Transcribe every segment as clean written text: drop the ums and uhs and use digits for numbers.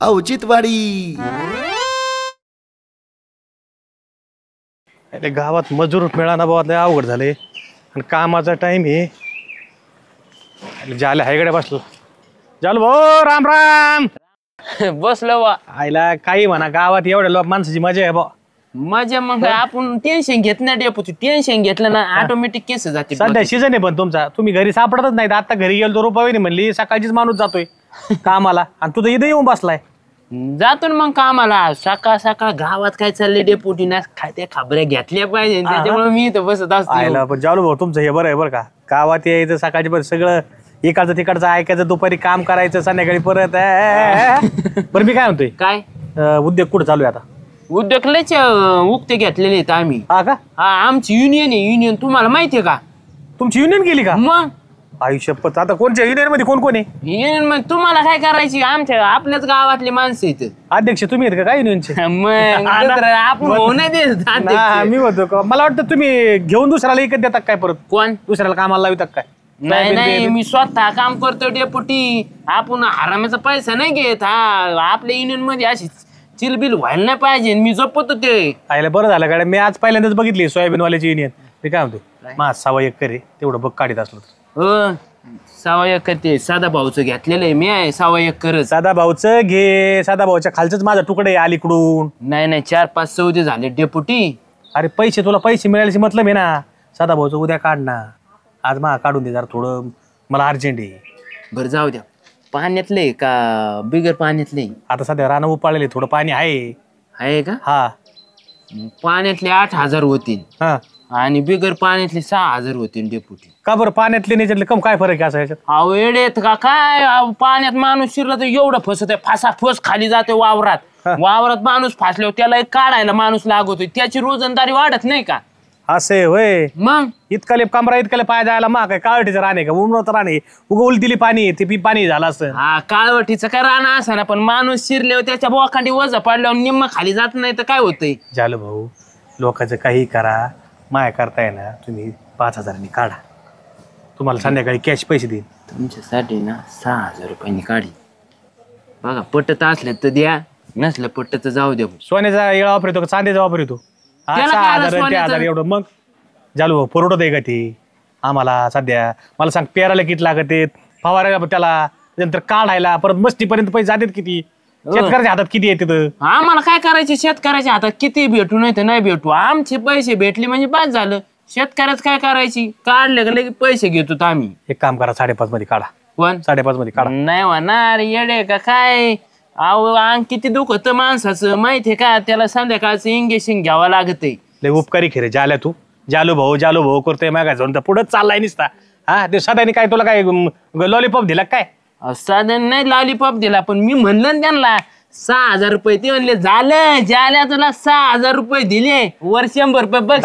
औचित्यवाडी. अरे गावात मजूर मिळाना बाबा अवघड झाले आणि कामाचा टाइम आहे. जाले हायकडे बसलो. जालो भाऊ राम राम. बसलो बा. आईला काही म्हणा गावात एवढ्या लोक माणसाची मजा आहे बा. मजा मग आपण टेन्शन घेत नाही डेपुटी. टेन्शन घेतलं ना ऑटोमॅटिक केस जाते. सध्या सीजन आहे पण तुमचा. तुम्ही घरी सापडतच नाही. आता घरी गेलो तो रुपावीने म्हणली सकाळचीच माणूस जातोय कामाला आणि तू तर इथे येऊन बसलाय. जातो ना मग कामाला. सकाळ सकाळ गावात काय चाललंय डेपुटी ना काय त्या खबऱ्या घेतल्या पाहिजे त्याच्यामुळे मी इथं बसत असतो. आयला पण जालो भाऊ तुमचं हे बरं आहे बरं का. गावात यायचं सकाळची पण सगळं इकडचं तिकडचं ऐकायचं दुपारी काम करायचं संध्याकाळी परत. बरं मी काय म्हणतोय काय उद्योग कुठं चालू आहे आता. उद्योग लयच उक्ते घेतलेले आहेत आम्ही. हा का. हा आमची युनियन आहे. युनियन तुम्हाला माहितीये का. तुमची युनियन गेली का. मग आयुष्यपत आता कोणत्या युनियन मध्ये कोण कोण आहे. युनियन मग तुम्हाला काय करायची. आमच्या आपल्याच गावातली माणसं आहेत. अध्यक्ष तुम्ही आहेत का काय युनियनचे. मग आपण होऊ नाही देत. मी होतो मला वाटतं तुम्ही घेऊन दुसऱ्याला इकत देतात काय परत. कोण दुसऱ्याला कामाला लावतात काय. नाही नाही मी स्वतः काम करतो डेपुटी. आपण हरामाचा पैसा नाही घेत. हा आपल्या युनियन मध्ये अशी चिलबिल व्हायला नाही पाहिजे. मी जपतो ते. आयला बरं झालं गाड्या. मी आज पहिल्यांदाच बघितली सोयाबीन वाल्याची युनियन. मी काय म्हणतो माझ 6 एकर तेवढं बघ काढीत असलो तर. 6 एकर ते साधा भाऊचं घेतलेलं आहे. मी आहे 6 एकर. साधा भाऊचं घे. साधा भाऊच्या खालचंच माझा तुकडे अलीकडून. नाही नाही 4-5 सौदे झाले डेपुटी. अरे पैसे तुला पैसे मिळायचे मतलब आहे ना. साधा भाऊचं उद्या काढ ना. आज मा काढून दे जरा थोडं मला अर्जंट आहे. बरं जाऊ द्या. पाण्यातले का बिगर पाण्यातले. आता सध्या रानं उपाळलेले थोडं पाणी आहे का. हा पाण्यातले 8,000 होतील हा आणि बिगर पाण्यातले 6,000 होतील डेपुटी. का बरं पाण्यातले नाही कम काय फरक आहे असं याच्यात. अहो येडेत का काय. पाण्यात माणूस शिरला तर एवढं फसत आहे. फासाफस खाली जातोय वावरात. वावरात माणूस फासल्यावर त्याला एक काढायला माणूस लागतोय. त्याची रोजंदारी वाढत नाही का. असे होय. मग इतकाले कमरा इतकाले पाय जायला मा काय काळटीचं राणे का उमरत राणे उगवल दिली पाणी ते पाणी झालं असं. हा काळवटीचं काय राणा असा ना पण माणूस शिरल्यावर त्याच्या बोखांडी वजा पडल्यावर निम्म खाली जात नाही तर काय होतंय. झालं भाऊ लोकांचं काही करा माया करताय ना तुम्ही 5,000 काढा. तुम्हाला संध्याकाळी कॅश पैसे देईन. तुमच्यासाठी ना 6,000 रुपयांनी काढी. बघा पटत असले तर द्या नसलं पटत तर जाऊ द्या. सोन्याचा येळा वापरतो का चांदीचा वापरतो. 6,000 एवढं मग झालो भाऊ परवडत आहे का ते आम्हाला. सध्या मला सांग पेरायला किती लागत आहेत फवारायला त्याला नंतर काढायला परत मस्तीपर्यंत पैसे जातात किती. शेतकऱ्याच्या हातात किती येते. आम्हाला काय करायचे. शेतकऱ्याच्या हातात किती भेटू नाही तर नाही भेटू. आमचे पैसे भेटले म्हणजे बाद झालं. शेतकऱ्याच काय करायची. काढले का लगेच पैसे घेतो आम्ही. एक काम करा 5.5 मध्ये काढा. कोण 5.5 मध्ये काढा. नाही होणार येडे का काय. अहो अंग किती दुखत माणसाचं माहितीये का. त्याला संध्याकाळचं इंजेक्शन घ्यावं लागतंय. लय उपकारी खेरे जाल्या तू. जालू भाऊ करतोय मागायचं तर पुढंच चाललाय निसता. हा ते सदानी काय तुला काय लॉलीपॉप दिला काय. साधन नाही लॉलीपॉप दिला पण मी म्हणलं ना त्यांना 6,000 रुपये. ते म्हणले झालं ज्याला तुला 6,000 रुपये दिले वर 100 रुपये बघ.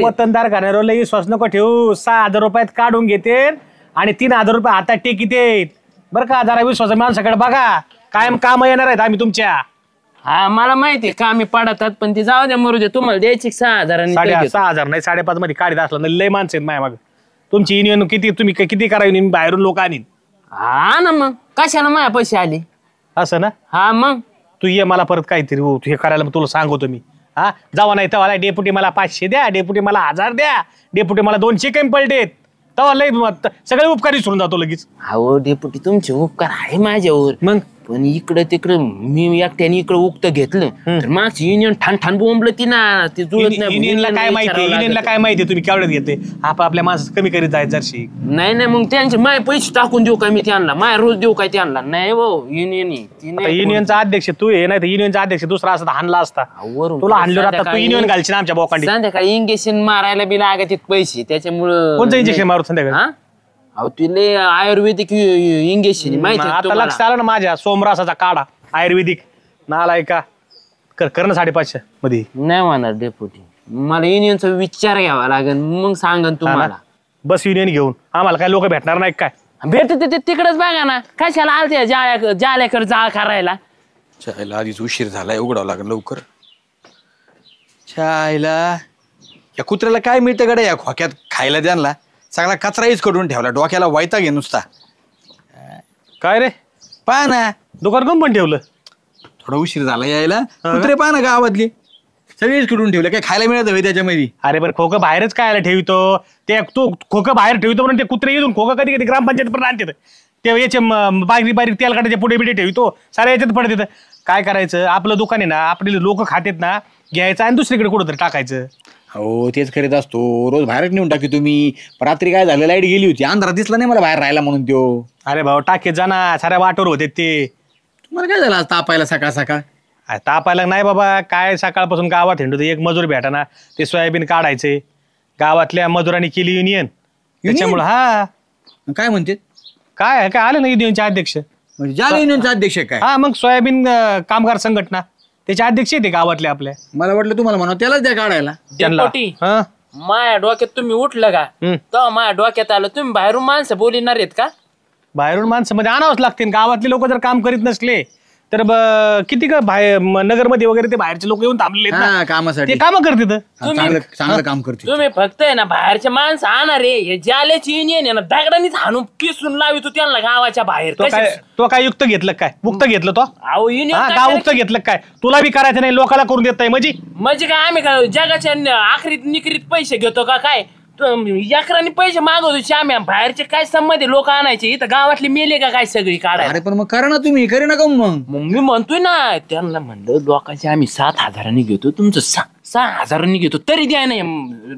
वतनदार घाण्यावर लई विश्वास नको ठेवू. 6,000 रुपयात काढून घेते आणि 3,000 रुपये हातात टेकीते. बरं का जरा विश्वास माणसाकडे बघा. कायम काम येणार आहेत आम्ही तुमच्या. हा मला माहितीये का आम्ही पडतात पण ते जाऊ द्या मरू द्या. तुम्हाला द्यायची 6,000. 6,000 नाही 5.5 मध्ये काढीत असलं ना लय माणसं आहेत माझ्या माग. तुमची युनियन किती तुम्ही किती करावी बाहेरून लोक आणीन. हा ना मग कशाला माझ्या पैसे आले असं ना. हा मग तू ये मला परत काहीतरी तू हे करायला तुला सांगतो मी. हा जावा नाही तेव्हा डेपुटी मला 500 द्या. डेपुटी मला 1000 द्या. डेपुटी मला 200 कमी पलटेत. तेव्हा लय सगळे उपकारी सोडून जातो लगेच. हो डेपुटी तुमचे उपकार आहे माझ्यावर. मग पण इकडे तिकडे मी एकट्याने इकडे उक्त घेतलं तर मागची युनियन ठाण बोंबलं ती ना. ते जुळत नाही. युनियनला काय माहिती. युनियनला काय माहिती तुम्ही केवढ्यात घेते. आपल्या माणसं कमी करीत जायचं जरशी. नाही नाही मग त्यांचे माय पैसे टाकून देऊ काय मी त्यांना. माय रोज देऊ काय त्यांना. नाही हो युनियन युनियनचा अध्यक्ष तू हे नाही तर युनियनचा अध्यक्ष दुसरा असता हाणला असता. तुला हाणलं आता तू युनियन घालशील आमच्या बोकांडी. संध्याकाळी इंजेक्शन मारायला बी लागत पैसे त्याच्यामुळं. कोणतं इंजेक्शन मारू संध्याकाळी. अहो तुले आयुर्वेदिक इंजेक्शन माहिती. आता लक्ष आलं ना माझ्या सोमरासाचा काढा आयुर्वेदिक नालाय का कर ना 550 मध्ये. नाही म्हणणार डेपुटी मला युनियनचा विचार घ्यावा लागेल मग सांगन तुम्हाला. बस युनियन घेऊन आम्हाला काय लोक भेटणार नाही काय. भेटते ते तिकडेच बघा ना. कशाला आलते जाल्याकडे जाळ करायला. चायला आधीच उशीर झालाय उघडावं लागेल लवकर. चायला या कुत्र्याला काय मिळतं गड्या या खोक्यात खायला द्यानला. सगळा कचराहीच करून ठेवला. डोक्याला वैताग घे नुसता. काय रे पहा ना दुकान कम पण ठेवलं. थोडा उशीर झाला यायला. कुत्रे पहा ना गावातली सगळीच कुठून ठेवलं, काय खायला मिळत हवे त्याच्यामध्ये. अरे बरं खोकं बाहेरच काय ठेवतो ते, तू खोकं बाहेर ठेवतो म्हणून ते कुत्रे येऊन खोकं कधी कधी ग्रामपंचायत पण आणतात. ते याचे बारीक बारीक तेल काढायचे पुढे बिडे ठेवतो, साऱ्या याच्यात पडत. काय करायचं, आपलं दुकान आहे ना, आपले लोक खातेत ना, घ्यायचं आणि दुसरीकडे कुठं टाकायचं. हो तेच करीत असतो, रोज बाहेरच नेऊन टाकी तुम्ही. रात्री काय झालं, लाईट गेली होती, अंधारात दिसला नाही मला बाहेर राहायला म्हणून त्यो. अरे भाऊ टाकेत जा ना, साऱ्या वाटोर होते ते. तुम्हाला काय झालं आज तापायला सकाळ सकाळ? तापायला नाही बाबा, काय सकाळपासून गावात हिंडतो. एक मजूर भेटा ना, ते सोयाबीन काढायचे. गावातल्या मजुरांनी केली युनियन, त्याच्यामुळं हा काय म्हणते, काय काय आले ना युनियनचे अध्यक्ष. म्हणजे ज्या युनियनचा अध्यक्ष काय? हा मग सोयाबीन कामगार संघटना त्याचे अध्यक्ष येते गावातले आपल्या. मला वाटलं तुम्हाला म्हणा त्यालाच द्या काढायला. डेपुटी, हा माया डोक्यात तुम्ही उठलं का तेव्हा माझ्या डोक्यात आलं तुम्ही बाहेरून माणसं बोलणार आहेत का? बाहेरून माणसं मध्ये आणावंच लागतील. गावातले लोक जर काम करीत नसले तर किती का बाहेर नगरमध्ये वगैरे ते बाहेरचे लोक येऊन थांबलेले आहेत ना, कामासाठी ते काम करतात. चांगलं काम करते. तुम्ही फक्त आहे ना बाहेरच्या माणसं आणा रे, हे जाल्याची युनियन आहे ना दगडानीच हाणून पिसून लावितो त्यांना गावाच्या बाहेर. तो काय युक्त घेतलं काय, मुक्त घेतलं तो अहो युनियन गाव मुक्त घेतलं काय? तुला बी करायचं नाही, लोकाला करून देत नाही म्हणजे काय आम्ही काय जगाच्या आखरीत निकरीत पैसे घेतो का काय? अकराने पैसे मागवतो आम्ही, बाहेरचे काय संबंध लोक आणायचे, इथं गावातली मेले का काय सगळी काढाय? अरे पण मग करा ना तुम्ही, करे ना का मग? मी म्हणतोय ना त्यांना, म्हणलं लोकांचे आम्ही 7,000 घेतो, तुमचं 6,000 घेतो, तरी द्या नाही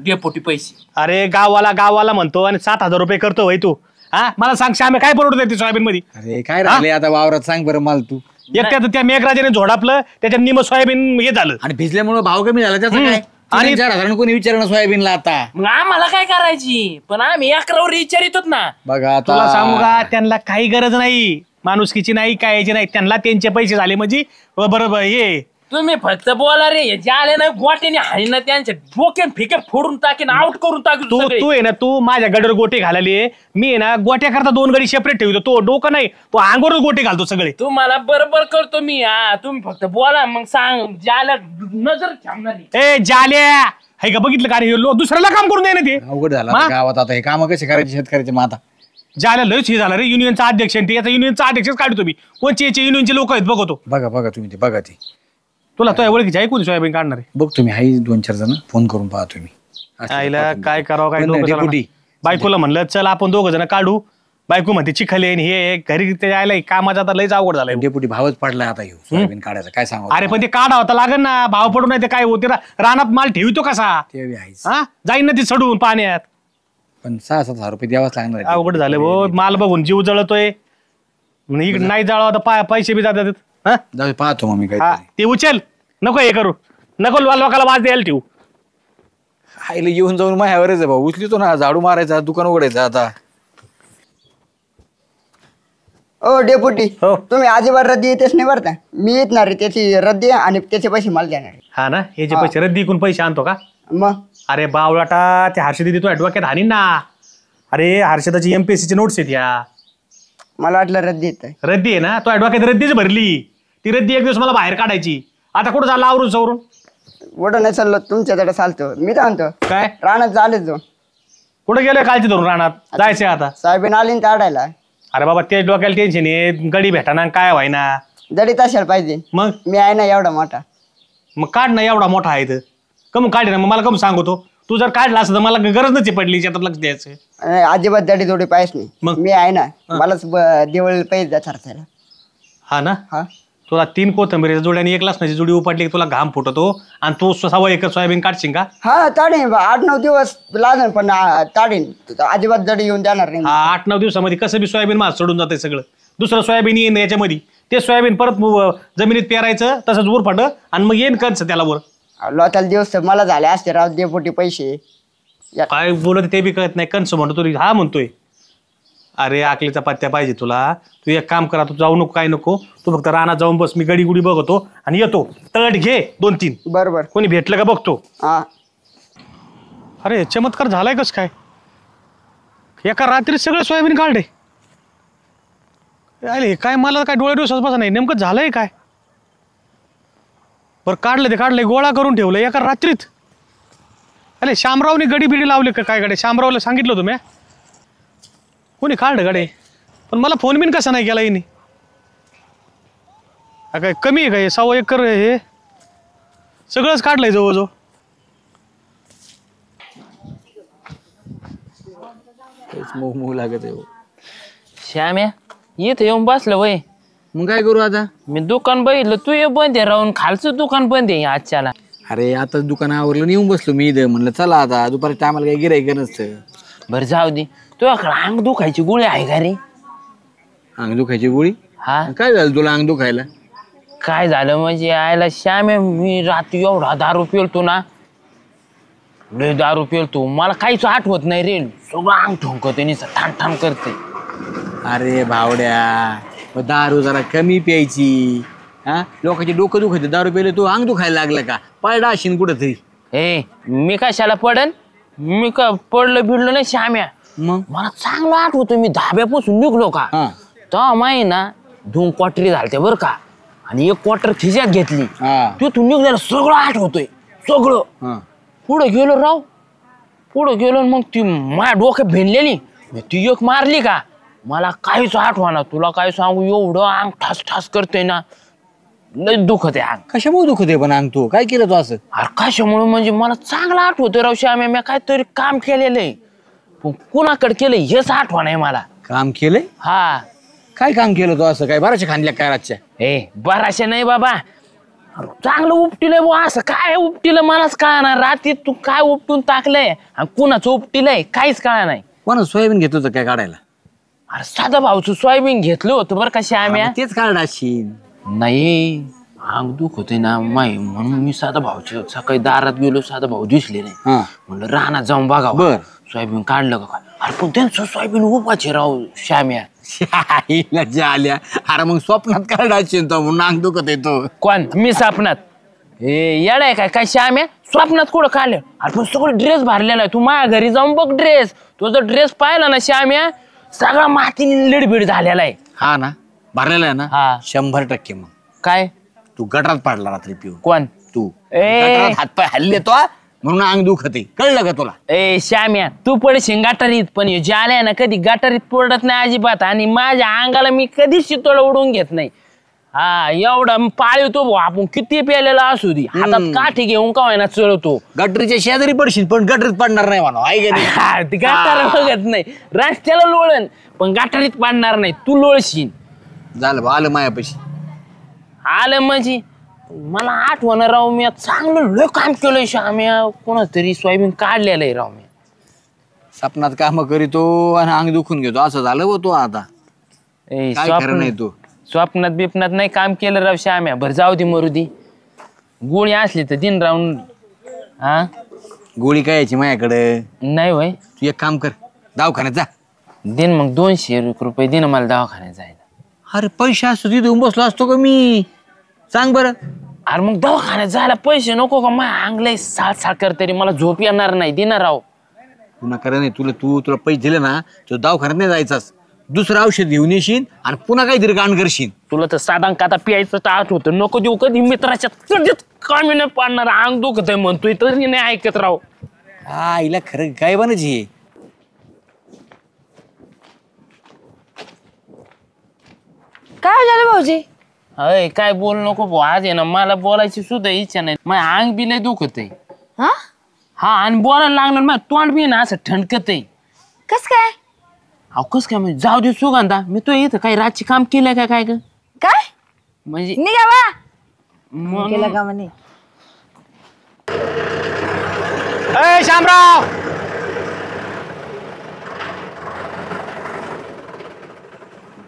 डेपोटी पैसे. अरे गावाला म्हणतो आणि 7,000 रुपये करतो भाई तू. हा मला सांग श्यामे, काय परवडत आहे सोयाबीन मध्ये? अरे काय राहिले आता वावरात, सांग बरं मला तू. एकट्यात त्या मेघराजाने झोडापलं, त्याच्यात निम सोयाबीन हे झालं आणि भिजल्यामुळे भाव कमी झाला त्याचं काय? आणि 4,000 कोणी विचारणं सोयाबीनला आता? मग आम्हाला काय करायची, पण आम्ही 11वर विचारितोच ना. बघा आता तुला सांगू का, त्यांना काही गरज नाही माणुसकीची, नाही कायची नाही. त्यांना त्यांचे पैसे झाले म्हणजे बरोबर. हे तुम्ही फक्त बोला रे, जे आले ना गोट्याने हाणी ना त्यांच्या डोक्यान फिके फोडून टाकेन, आउट करून टाकेन. तू आहे ना, तू माझ्या गडर गोटे घालाले, मी आहे ना गोट्या करता 2 गडी सेपरेट ठेवतो. तो डोकं नाही, तो अंगोर गोटे घालतो सगळे. तुम्हाला बरोबर करतो मी. हा तुम्ही फक्त बोला, मग सांग ज्याला नजर ठेवणार. ए जाल्या, हे का बघितलं का रे, दुसऱ्याला काम करून दे ना ते. अवघड झालं गावात आता, हे काम कसे करायचे शेतकऱ्याचे? मग आता ज्याला लयच हे झालं रे, युनियनचा अध्यक्ष आणि याचा युनियनचा अध्यक्षच काढतो मी. कोणचे याचे युनियनचे लोक आहेत बघतो. बघा तुम्ही ते, बघा ते. तुला तो ओळखीचे ऐकून सोयाबीन काढणार आहे? बघ तुम्ही, हाय 2-4 जण फोन करून पाहा तुम्ही. आईला काय करावं काय. डेपुटी बायकोला म्हणलं चल आपण 2 जण काढू, बायको म्हणते चिखले हे घरी ते यायला कामाचा आता लयच अवघड झालाय. डेपुटी भावच पडलाय आता, सोयाबीन काढायचं काय सांगा. अरे पण ते काढावं तर लागेल ना, भाव पडू नाही ते काय होते. रानात माल ठेवतो कसा? ते आहेच. हा जाईन ना ती सडून पाण्यात. पण 6,000-7,000 रुपये द्यावाच लागणार. अवघड झालं भाऊ, माल बघून जीव जळतोय. इकडे नाही जळवा तर पैसे बी जातात. जाऊ पाहतो मग मी काय ते उचल, नको हे करू, नको लोकाला वाज द्यायला ठेवू. हायला येऊन जाऊन माझ्यावरच आहे भाऊ, उचलितो ना, झाडू मारायचा, दुकान उघडायचं आता. ओ डेपुटी, हो. तुम्ही अजिबात रद्दी येतेच नाही बरं का? मी येणार रे, त्याची रद्दी आणि त्याचे पैसे मला देणार आहे. हा ना, हे जे पैसे रद्दी इकून पैसे आणतो का? मग अरे बावळाटा, ते हर्षद दिदी तो डोक्यात हानी ना. अरे हर्षदाची MPSC ची नोट्स आहेत या. मला वाटलं रद्दी येत आहे. रद्दी आहे ना, तो डोक्यात रद्दीच भरली. ती रद्दी एक दिवस मला बाहेर काढायची. आता कुठं झालं आवरून सवरून? कुठं नाही चाललो, तुमच्याकडे चालतो. मी काय म्हणतो, काय रानात चालेच जाऊन. कुठं गेलोय कालची धरून राहणार? जायचंय आता. साहेबीन आली ना काढायला. अरे बाबा ते डोक्याला टेन्शन आहे, गडी भेटाना काय व्हायना. जडी तशाला पाहिजे. मग मी आहे ना एवढा मोठा. मग काढ ना, एवढा मोठा आहे तर कम काढ ना. मग मला कम सांगतो, तू जर काढला असं तर मला गरज नसती पडली शेतात लक्ष द्यायचं. अजिबात जडी जोडी पाहिजे नाही. मग? मी आहे ना, मलाच दिवाळीला पैसे द्या ठरतायला. हा ना, हा तुला 3 कोथंबीरीच्या जोडी आणि 1 लसणाची जोडी उपटली की तुला घाम फुटतो आणि तू 6 एकर सोयाबीन काढशील का? हा ताडीन, 8-9 दिवस लागेल पण ताडीन. अजिबात जडी येऊन देणार नाही. 8-9 दिवसामध्ये कसं बी सोयाबीन माझं सोडून जाते सगळं. दुसरं सोयाबीन येईन याच्यामध्ये, ते सोयाबीन परत जमिनीत पेरायचं तसंच वर फट आणि मग येईन कंच त्याला वर. लोटाला दिवस तर मला झाले असते राव, डेपुटी पैसे. काय बोलत ते बी कळत नाही. कंच म्हणतो तरी हा म्हणतोय. अरे आकलीचा पत्त्या पाहिजे तुला. तू एक काम करा, तू जाऊ नको काय नको, तू फक्त रानात जाऊन बस. मी गडी गुडी बघतो आणि येतो. तळट घे 2-3. बरोबर. कोणी भेटलं का बघतो. हा अरे चमत्कार झालाय कस काय? एका रात्री सगळं सोयाबीन काढले. अरे काय मला काय डोळे दिवसाच बसा नाही, नेमकं झालंय काय? बरं काढलं ते काढलंय, गोळा करून ठेवलं एका रात्रीत. अरे शामरावने गडी बिडी लावले का काय? गाडे शामरावला सांगितलं होतं मी. कोणी काढलं गाडे, पण मला फोन बिन कसा नाही केला येणे. काय कमी आहे का हे? 1.25 एकर हे सगळंच काढलंय जवळजवळ. मऊ लागत आहे. श्याम्या इथं येऊन बसलं वय. मग काय करू आता? मी दुकान बघितलं तू ये बंद आहे राहून खालचं दुकान बंद आहे आजच्याला. अरे आता दुकान आवरलं येऊन बसलो मी इथं. म्हणलं चला आता दुपारच्या टायमाला काही गिरायक नसतं. बरं जाऊ दे. तुझ्याकडे अंग दुखायची गोळी आहे का रे? अंग दुखायची गोळी? हा काय झालं तुला अंग दुखायला? काय झालं म्हणजे आयला श्याम्या मी रात्री एवढा दारू पिलतो ना. लय दारू पिलतो मला काहीच आठवत नाही रे. सगळं अंग ठोकते नि ठाण ठाण करते. अरे भावड्या मग दारू जरा कमी प्यायची. हा लोकांचे डोकं दुखायचे दारू प्यायले तू अंग दुखायला लागलं का? पडला असेल कुठं तरी. ए मी कशाला पडन? मी का पडलो भिडलो नाही श्याम्या. मग मला चांगलं आठवतो मी धाब्यापासून निघलो का हा तेव्हा माही ना 2 क्वार्टरी झालते बरं का. आणि 1 क्वार्टर खिशात घेतली. हा तिथून निघल्याला सगळं आठवतोय सगळं. हा पुढं गेलो राव. पुढं गेलो मग ती माझ्या डोक्यात भिनलेली. ती एक मारली का मला काहीच आठवना. तुला काय सांगू एवढं अंग ठास ठास करतोय ना. लय दुखत आहे अंग. कशामुळे दुखत आहे पण अंग? तू काय केलं तू असं? अरे कशामुळे म्हणजे मला चांगलं आठवतोय राव श्याम्या. मी काहीतरी काम केलेलं आहे पण कुणाकडे केलंय हेच आठवण आहे मला. काम केलंय? हा काय काम केलं तू असं? काय बराचशा खांदल्या काय रातच्या? ए बराशे नाही बाबा. चांगलं उपटिलंय बुवा. असं काय उपटिलं मलाच कळणार. रात्री तू काय उपटून टाकलंय आणि कुणाचं उपटिलंय काहीच कळा नाही. कोणा सोयाबीन घेत होतं काय काढायला? अरे साधा भाऊचं सोयाबीन घेतलं होतं बरं का श्याम्या. तेच काढ असेल. नाही अंग दुख होते ना माई म्हणून मी साधा भाऊच्या सकाळी दारात गेलो. साधा भाऊ दिसले नाही. हा म्हणलं रानात जाऊन बघा बर. सोयाबीन काढलं का काय. अरे पण त्यांचं सोयाबीन उभाचे राव श्याम्या. आल्या. अरे मग स्वप्नात काढ असेल तो म्हणून अंग दुखत येतो. कोण? मी स्वप्नात? हे येडाय काय काय श्याम्या? स्वप्नात कुठं काढलं? अरे पण सगळं ड्रेस भरलेला आहे. तू माझ्या घरी जाऊन बघ ड्रेस. तो जर ड्रेस पाहिला ना श्याम्या सगळा मातीने लिडबीड झालेला आहे. हा ना भरलेला आहे ना? हा 100%. मग काय तू गटारात पाडला रात्री पिऊन. कोण? तू ए. गटारात हातपाय हल्ले तो म्हणून अंग दुखत आहे. कळलं का तुला? ए श्याम्या तू पडशील गाठारीत पण जे आल्या ना कधी गाठारीत पडत नाही अजिबात. आणि माझ्या अंगाला मी कधीच शितोळ उडवून घेत नाही. हा एवढा पाळतो भाऊ आपण किती प्यालेला असू दे हातात काठी घेऊन का व्हायना चळतो. गटरीच्या शेजारी पडशील पण गटरीत पडणार नाही म्हणा. ऐक हा, ती गाठार बघत नाही. रस्त्याला लोळण पण गाठारीत पाडणार नाही. तू लोळशील. झालं बा आलं मायापाशी. आलं म्हणजे मला आठवण राव मी चांगलं लय काम केलंय श्याम्या. कोणाच तरी सोयाबीन काढलेलं आहे राव मी. सपनात काम करीतो आणि अंग दुखून घेतो असं झालं हो तो आता. ए, काय खरं नाही तू. स्वप्नात बिपनात नाही काम केलं राव श्याम्या. बरं जाऊ दे मरुदी. गोळी असली तर दिन राहून. हा गोळी काय यायची माझ्याकडे? नाही वय तू एक काम कर दवाखान्यात जा. दिन मग 200 रुपये दिन मला दवाखान्यात जायला. अरे पैसे असतो तिथे उभं बसलो असतो का मी? सांग बरं. अरे मग दवाखान्यात जायला पैसे नको का? माझ्या अंगलय साळ करते रे. मला झोप येणार नाही दिना राव. पुन्हा खरं नाही तुला पैसे दिले ना तो दवाखान्यात नाही जायचास. दुसरं औषध घेऊन येशील आणि पुन्हा काहीतरी गाण करशील. तुला तर साधा आता प्यायचं तर आठवतं. नको देऊ कधी मित्राच्या कधीच कामी नाही पाडणार. अंग दुखत आहे म्हणतोय तरी नाही ऐकत राव. हा हिला खरं काय बनायची. काय झालं भाऊजी? अय काय बोल नको भाऊ. आज आहे ना मला बोलायची सुद्धा इच्छा नाही. माझ्या अंग बी लय दुखत आहे. हा हा आणि बोलायला लागणार मग तोंड बी ना असं ठणकत आहे. कस काय? अहो कस काय म्हणजे जाऊ दे सुगंधा. मी तो इथं काही रातची काम केलंय का काय ग? काय म्हणजे निघा वा मग- केलं का म्हणे? ए शामराव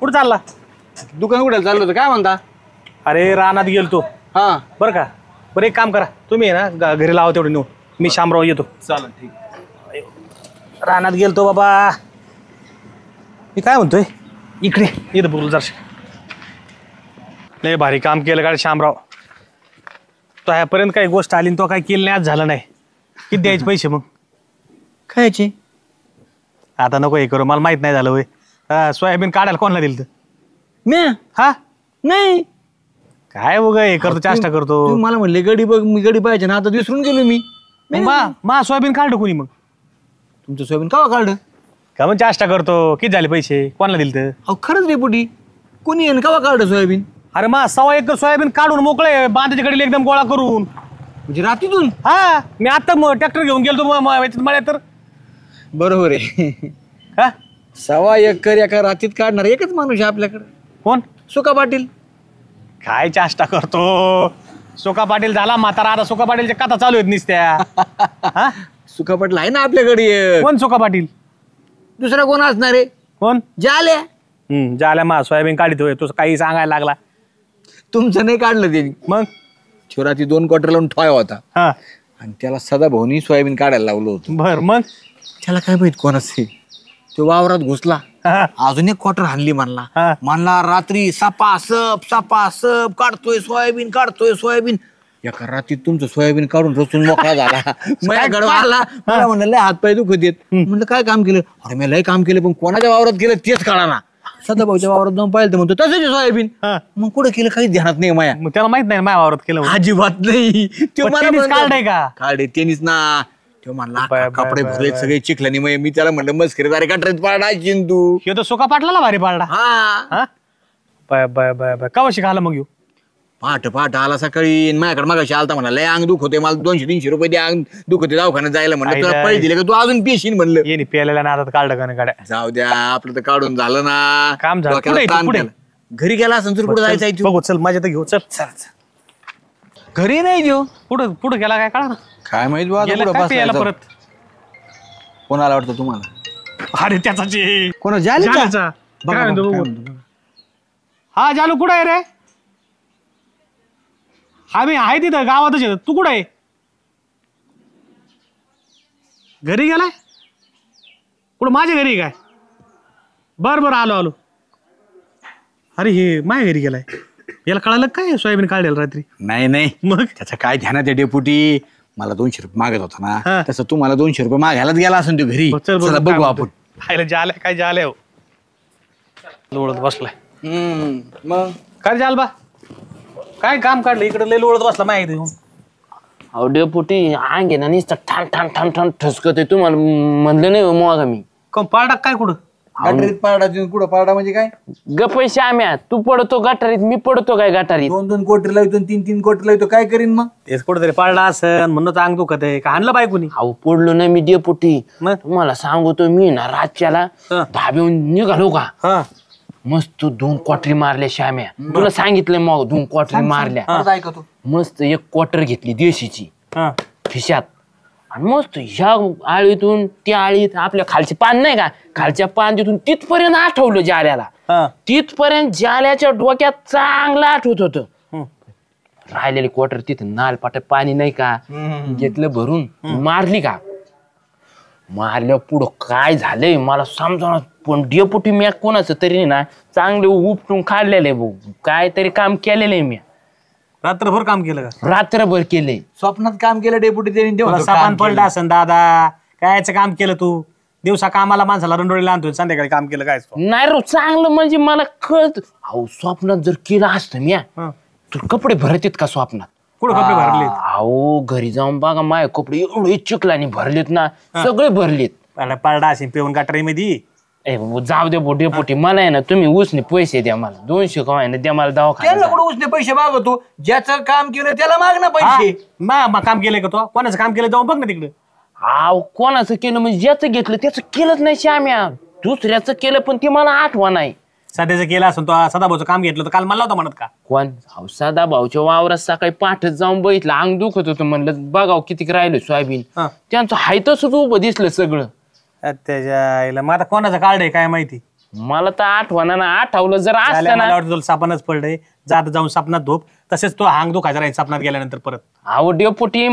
कुठं चालला? दुकान कुठे चाललो होतं काय म्हणता? अरे रानात गेलतो. हा बरं का. बरं एक काम करा तुम्ही आहे ना घरी लावा तेवढे नेऊन. मी शामराव येतो. चालेल ठीक. रानात गेलतो बाबा. मी काय म्हणतोय इकडे इथं बोल जरशे. लय भारी काम केलं का शामराव. तो ह्यापर्यंत काही गोष्ट आली तो काही केलं नाही आज झालं नाही. किती द्यायचे पैसे मग? खायचे आता नको हे करू मला माहित नाही झालं होय. सोयाबीन काढायला कोणाला दिलं? मी हा नाही काय बघ हे करतो चेष्टा करतो. तू मला म्हणले गडी बघ मी गडी पाहिजे ना आता विसरून गेलो मी. मा सोयाबीन काढलं कोणी मग? तुमचं सोयाबीन कवा काढलं? का मग चेष्टा करतो. किती झाले पैसे कोणाला दिलं? अहो खरंच रेपुटी कोणी येईन कवा काढलं सोयाबीन? अरे मा 1.25 एकर सोयाबीन काढून मोकळे बांधाच्या कडील एकदम गोळा करून. म्हणजे रात्रीतून? हा मी आता ट्रॅक्टर घेऊन गेलो मळ्यात तर. बरोबर आहे. हा 1.25 एकर एका रात्रीत काढणार एकच माणूस आहे आपल्याकडे. कोण? सुका पाटील. काय चाष्टा करतो सुका पाटील झाला म्हातारा. आता सुका पाटीलच्या कथा चालू आहेत निसत्या. हा सुका पाटील आहे ना आपल्याकडे एक. कोण सुका पाटील? दुसरा कोण असणार आहे? कोण? जाल्या. झाल्या मा सोयाबीन काढित होय. तुझं काही सांगायला लागला. तुमचं नाही काढलं त्यांनी. मग छोराती 2 क्वार्टर लावून ठेवा होता हा आणि त्याला सदाभाऊनी सोयाबीन काढायला लावलं होतं. बर मग त्याला काय माहित कोण असेल. तो वावरात घुसला. हा. अजून एक क्वार्टर हाणली म्हणला. हा. म्हणला रात्री सपासप काढतोय सोयाबीन. एका रात्री तुमचं सोयाबीन काढून रचून मोकळा झाला. माझ्या गडवा आला. मला म्हणलं लय हातपाय दुखत येत. म्हणलं काय काम केलं? अरे मी लय काम केलं पण कोणाच्या वावरात गेलं तेच कळा ना. सदाभाऊच्या वावरात जाऊन पाहिलं तर म्हणतो तसंच सोयाबीन. हा. मग कुठं केलं काहीच ध्यानात नाही माया. मग त्याला माहित नाही माझ्या वावरात केलं म्हणून. अजिबात नाही. तो पण मला त्यांनीच म्हणतो, काढलंय का? काढे त्यांनीच ना. तो म्हणला बाय, बाय, कपडे बाय, भरले बाय. सगळे चिखल्याने. मग मी त्याला म्हणलं मस्करी अरे कटरीत पाडायची तू. ह्यो तर सुका पाटलाला भारी पाडला. हा हा बाय बाय बाय बाय कवा शिकायला मग येऊ? पहाट आला सकाळी आणि माझ्याकडे मागाशी आलता म्हणला लय अंग दुख होते मला 200-300 रुपये द्या अंग दुख होते दवाखान्यात जायला म्हणलं तुला आईला. पैसे दिले का तू अजून पेशीन म्हणलं. ये प्यायला नादात काढलं का नाही गाड्या? जाऊ द्या आपलं तर काढून झालं ना. काम झालं. डोक्याला कुठे आहे तू? ताण कुठे? केला. घरी गेला असं तर कुठं जायचं आहे तू? बघू चल माझ्या तर घेऊ चल. घरी नाही देऊ. पुढे गेला काय कळा ना. काय माहित बा आता गेला कुठं काय प्यायला बसलाय परत? तो. कोणाला वाटतं तुम्हाला? अरे त्याचा जे कोणा जालीचा? जालूचा. बघा, काय म्हणतो बघा, बघू. काय म्हणतो, बघा. हा जालू कुठं आहे रे? हा मी आहे तिथं गावातच आहे. तू कुठं आहे? घरी गेलाय? कुठं माझ्या घरी काय? बरं आलो. अरे हे माझ्या घरी गेलाय. याला कळालं काय सोयाबीन काढेल रात्री? नाही मग त्याचं काय ध्यानात आहे डेपुटी. मला 200 रुपये मागत होता हा. ना तसं तुम्हाला 200 रुपये मागायलाच गेला असेल तो घरी. चल चला बघू आपण. खायला जाले काय जाले हो लोळत बसलाय. मग काय जाल बा काय काम काढलं इकडे लय लोळत बसला माहिती येऊन. अहो डेपुटी अंगे ना नुसतं ठाण ठसकत तुम्हाला म्हणलं नाही मग मी. कम पारडा काय कुठं? गटरीत पारडा कुठं पारडा म्हणजे काय? गपैसे आम्या तू पडतो गटारीत मी पडतो काय गटारीत. 2-2 कोटी लावतो 3-3 कोटी लावतो काय करीन मग? तेच कुठं पाळला असन म्हणून अंग दुखत आहे का आणलं बायकोनी? अहो पडलो ना मी डेपुटी. मग? तुम्हाला सांगतो मी ना रातच्याला हा. धाब्याहून निघालो का हा मस्त 2 क्वार्टरी मारल्या श्याम्या. तुला सांगितलं मग 2 क्वार्टरी मारल्या. परत ऐकतो. मस्त 1 क्वार्टर घेतली देशीची हा खिशात आणि मस्त ह्या आळीतून त्या आळीत आपल्या खालचे पान नाही का खालच्या पान तिथून तिथपर्यंत आठवलं जाल्याला. हा तिथपर्यंत जाल्याच्या डोक्यात चांगलं आठवत होतं. हम्म. राहिलेली क्वार्टर तिथं नालपाट पाणी नाही का घेतलं भरून मारली का. मारल्यावर पुढं काय झालंय मला समजा पण डेपुटी मी कोणाचं तरी ना चांगले उपटून काढलेले भाऊ काहीतरी काम केलेलं आहे मी. रात्रभर काम केलं का? रात्रभर केले. स्वप्नात काम केलं डेपुटी त्यांनी तुला तेव्हा सामान पडलं असन दादा कायचं काम केलं तू? दिवसा कामाला माणसाला रंडोळीला आणतोय संध्याकाळी काम केलं काय? नाही रो चांगलं म्हणजे मला कळत. अहो स्वप्नात जर केलं असतं मी तर कपडे भरत आहेत का स्वप्नात? कुठं कपडे भरले? अहो घरी जाऊन बघा माझे कपडे एवढे चिखलाने भरलेत ना सगळे भरलेत. पारडा असेल पेऊन गाठरी मध्ये. ए भाऊ, जाऊ दे बोटे पोटी मला आहे ना तुम्ही उसने पैसे द्या मला 200 का ना द्या मला त्यांना दवाखान्यात. कुठं उसने पैसे मागतो ज्याचं काम केलं त्याला माग ना पैसे. काम केलंय का तो? कोणाचं काम केलं जाऊन बघ ना तिकडे. अहो कोणाचं केलं म्हणजे ज्याचं घेतलं त्याचं केलंच नाही श्याम्या. दुसऱ्याचं केलं पण ते मला आठवण नाही. सध्याचं केलं असून तो सदाभाऊचं काम घेतलं तर काल मला होतं म्हणत का? कोण अहो सदा भाऊच्या वावरात सकाळी पाठच जाऊन बघितलं अंग दुखत होतं म्हणलं बघाव किती राहिलं सोयाबीन. हा. त्यांचं हाय तसंच उभं दिसलं सगळं. त्याच्या मग आता कोणाचं कार्ड आहे काय माहिती? मला तर आठवणा ना आठवलं जर मला असतं ना. वाटतं तुला सापणच पडलंय जात जाऊन सपनात झोप तसेच तो हांग दुखायचा राहील सपनात गेल्यानंतर परत. अहो डेपुटी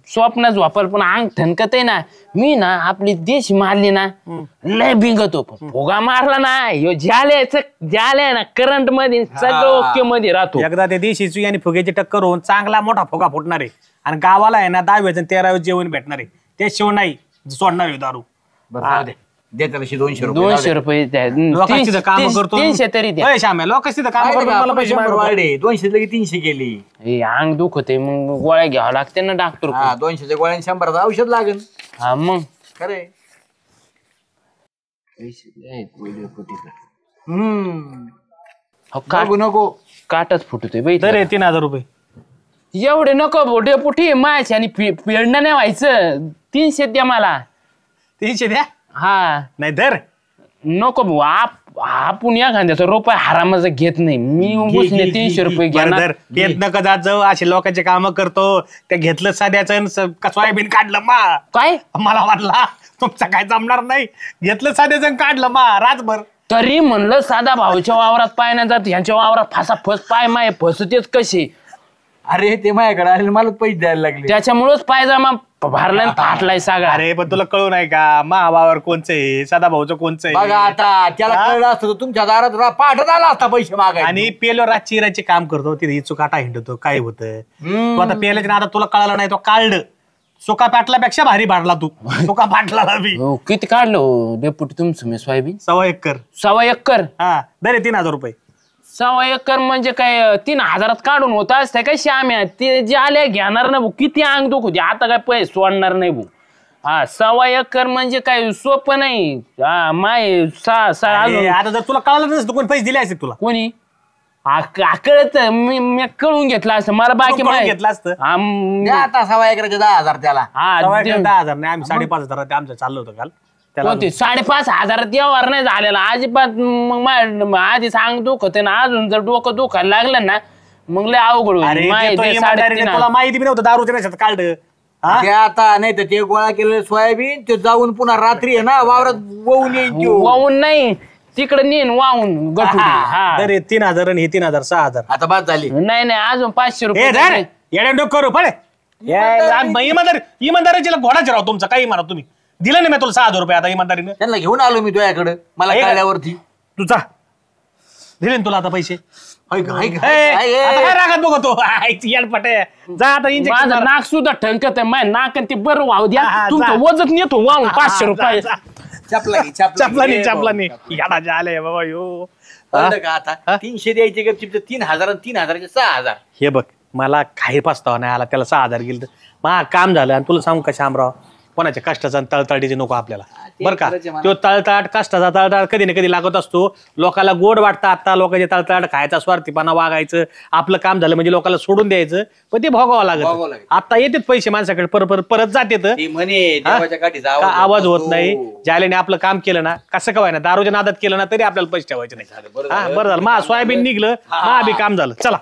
स्वप्नाच वापर पण अंग ठणकत आहे ना. मी ना आपली देशी मारली ना लय भिंगतो पण फुगा मारला ना ह्यो जाले ना करंट मध्ये सगळं ओके मध्ये राहतो. एकदा ते देशीची आणि फुग्याची टक्कर होऊन चांगला मोठा फुगा फुटणार आहे आणि गावाला आहे ना 10व्या आणि 13व्या जेवण भेटणार आहे. त्याशिवाय नाही सोडणार आहे दारू. दे त्याला 200 रुपये. 200 रुपये द्या. लोकांची तर कामं करतो 300 तरी द्या. लोकांची तर काम करतो मला पैसे मागतो. वाढे 200 लगे 300 केली. हे अंग दुखते मग गोळ्या घ्यावं लागते ना डॉक्टर. हा 200च्या गोळ्याने 100चं औषध लागेल. हा मग खरे हो, नको काटच फुटतोय बाई दर 3000 रुपये. एवढे नको बोटे पुठी मायचे आणि पेडणं नाही व्हायचं 300 द्या मला. 300 द्या. हा नाही धर. नको भाऊ आपण एखाद्याचा रुपये हरामाचं घेत नाही मी उसने 300 रुपये घेणार. पेत नका जात जाऊ असे लोकांचे काम करतो. त्या घेतलं साध्याचं सोयाबीन काढलं मा काय मला वाटला तुमचं काय जमणार नाही. घेतलं साध्याचं काढलं मा रातभर. तरी म्हणलं साधा भाऊच्या वावरात पाय नाही जात ह्यांच्या वावरात फासा फस पाय माय फसतेच कसे. अरे ते माझ्याकडे आले मला पैसे द्यायला लागले. त्याच्यामुळेच पायजामा भरलाय आणि फाटलाय सगळा. अरे पण तुला कळू नाही का महावावर कोणचं आहे साधा भाऊचं कोणचं बघा आहे. आता त्याला कळलं असतं तर तुमच्या दारात पाठत आला असता पैसे मागाय. आणि पेलो रातची रातची काम करतो तिथे चुकाटा हिंडतो काय होतं. तू आता पेल्याच्या नादात तुला कळालं नाही तो काढलं. सुका पाटलापेक्षा भारी भाडला तू. सुका पाटला बी. हो किती काढलं हो डेपुटी तुमचं मी सोयाबीन. 1.25 एकर. 1.25 एकर. हा दरे 3000 रुपये. 1.25 एकर म्हणजे काय 3000 काढून होत असते काय श्याम्या ते जे आले घेणार ना भाऊ किती अंग दुख होते आता काय पैसे सोडणार नाही भाऊ. हा 1.25 एकर म्हणजे काय सोपं नाही. हा माय आता जर तुला कळलं नसतं कोणी पैसे दिले असते तुला. कोणी कळत मी कळून घेतला असं मला बाकी कळून घेतलं असतं. द्या आता 1.25 एकराचे 10,000 त्याला. 10,000 नाही आम्ही 5,500 ते आमचं चाललं होतं काल. त्याला कोणते 5,500 व्यवहार नाही झालेला अजिबात. मग आधी सांग दुखते ना अजून जर डोकं दुखायला लागलं ना मग लय अवघड होईल. अरे माय देतो ते इमानदारीने. 3,500. तुला माहिती बी नव्हतं दारूच्या नशात काढलं. हा? ते आता नाही तर ते गोळा केलेलं सोयाबीन ते जाऊन पुन्हा रात्री आहे ना वावरात वाहून येईन त्यो. वाहून नाही तिकडे नेन वाहून गठुडी. हा दरे 3000 आणि हे 3000 6,000. आता बाद झाली. नाही अजून 500 हे रुपये धर येड्या डोकं करू पळे. इमानदारीची घोडाच राव तुमचा काही म्हणा तुम्ही. दिलं नाही मी तुला 6,000 रुपये आता इमानदारीने. त्यांना घेऊन आलो मी तुझ्याकडे मला हे का? कळल्यावरती. तुझा दिले ना तुला आता पैसे. ऐक, ऐक, ए, ऐक, आता ऐक. काय रागात बघतो येडपटे. जा आता माझं इंजेक्शन. नाक सुद्धा ठणकत आहे माझ्या नाक ते बरं वाहू द्या. हा, तुमचं जा. वजन नेतो वाहून 500 रुपये. चपला घे, चपलानी घे. चपलानी याडा आले बाबा यो. कळलं का आता 300 द्यायचे गपचिप 3,000 आणि 3,000चे 6,000. हे बघ मला काही पस्तावा नाही आला त्याला 6,000 गेलं तर मग काम झालं. आणि तुला सांगू का शामराव कोणाच्या कष्टाचा आणि तळतळीचे नको आपल्याला. बरं का तो तळतळ कष्टाचा तळतळ कधी ना कधी लागत असतो. लोकाला गोड वाटतं आता लोकांचे तळतळ खायचा स्वार्थीपणा वागायचं. आपलं काम झालं म्हणजे लोकांना सोडून द्यायचं पण ते भोगावं लागत. आता येतात पैसे माणसाकडे परत जातेत. ते म्हणे देवाच्या काठीचा का आवाज होत होतो. नाही. ज्याने आपलं काम केलं ना कसं काय ना दारूच्या नादात केलं ना तरी आपल्याला पैसे ठेवायचे नाही. बरं झालं मा सोयाबीन निघलं मा बी काम झालं. चला